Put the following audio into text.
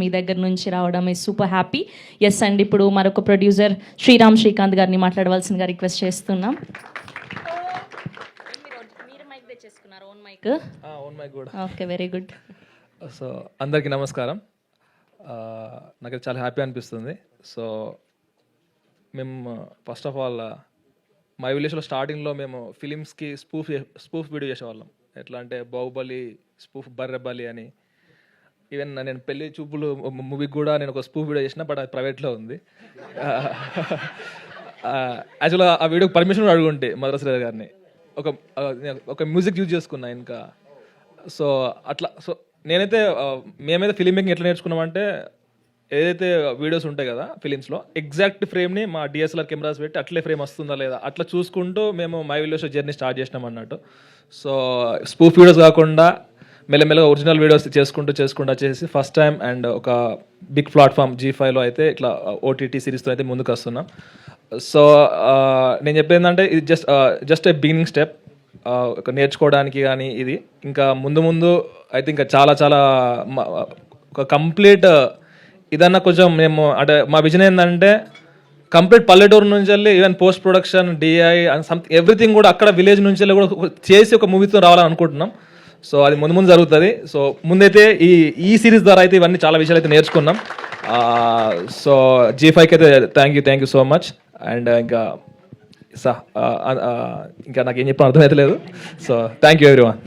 మీ దగ్గర నుంచి రావడం ఈ సూపర్ హ్యాపీ. ఎస్ అండి, ఇప్పుడు మరొక ప్రొడ్యూసర్ శ్రీకాంత్ గారిని మాట్లాడవలసిందిగా రిక్వెస్ట్ చేస్తున్నాం. Okay, very good. సో అందరికీ నమస్కారం. నాకు చాలా హ్యాపీ అనిపిస్తుంది. సో మేము ఫస్ట్ ఆఫ్ ఆల్ మా విలేజ్లో స్టార్టింగ్లో మేము ఫిలిమ్స్కి స్పూఫ్ వీడియో చేసేవాళ్ళం. ఎట్లా అంటే బాహుబలి స్పూఫ్, బర్రెబలి అని. ఈవెన్ నేను పెళ్లి చూపులు మూవీకి కూడా నేను ఒక స్పూఫ్ వీడియో చేసిన, బట్ అది ప్రైవేట్లో ఉంది. యాక్చువల్గా ఆ వీడియోకి పర్మిషన్ అడుగుంటే మద్రాసు గారిని ఒక మ్యూజిక్ యూజ్ చేసుకున్నా ఇంకా. సో అట్లా మేమైతే ఫిలిం మేకింగ్ ఎట్లా నేర్చుకున్నామంటే, ఏదైతే వీడియోస్ ఉంటాయి కదా ఫిలిమ్స్లో, ఎగ్జాక్ట్ ఫ్రేమ్ని మా డిఎస్ఎల్ఆర్ కెమెరాస్ పెట్టి అట్లే ఫ్రేమ్ వస్తుందా లేదా అట్లా చూసుకుంటూ మేము మై విలేజ్ జర్నీ స్టార్ట్ చేసినాం అన్నట్టు. సో స్పూఫ్ వీడియోస్ కాకుండా మెల్లమెల్లగా ఒరిజినల్ వీడియోస్ చేసుకుంటూ వచ్చేసి ఫస్ట్ టైం అండ్ ఒక బిగ్ ప్లాట్ఫామ్ G5లో అయితే ఇట్లా OTT సిరీస్తో అయితే ముందుకు వస్తున్నాం. సో నేను చెప్పేది ఏంటంటే, ఇది జస్ట్ ఏ బిగినింగ్ స్టెప్. ఒక నేర్చుకోవడానికి కానీ ఇది ఇంకా ముందు అయితే ఇంకా చాలా ఒక కంప్లీట్ ఇదన్నా కొంచెం మేము అంటే మా విజన్ ఏంటంటే, కంప్లీట్ పల్లెటూరు నుంచి వెళ్ళి even post production, DI and something everything కూడా అక్కడ విలేజ్ నుంచి వెళ్ళి కూడా చేసి ఒక మూవీతో రావాలని అనుకుంటున్నాం. సో అది ముందు జరుగుతుంది. సో ముందైతే ఈ సిరీస్ ద్వారా అయితే ఇవన్నీ చాలా విషయాలు అయితే నేర్చుకున్నాం. సో G5కి అయితే thank you so much. And ఇంకా నాకేం చెప్పిన అర్థమైతే లేదు. So thank you everyone.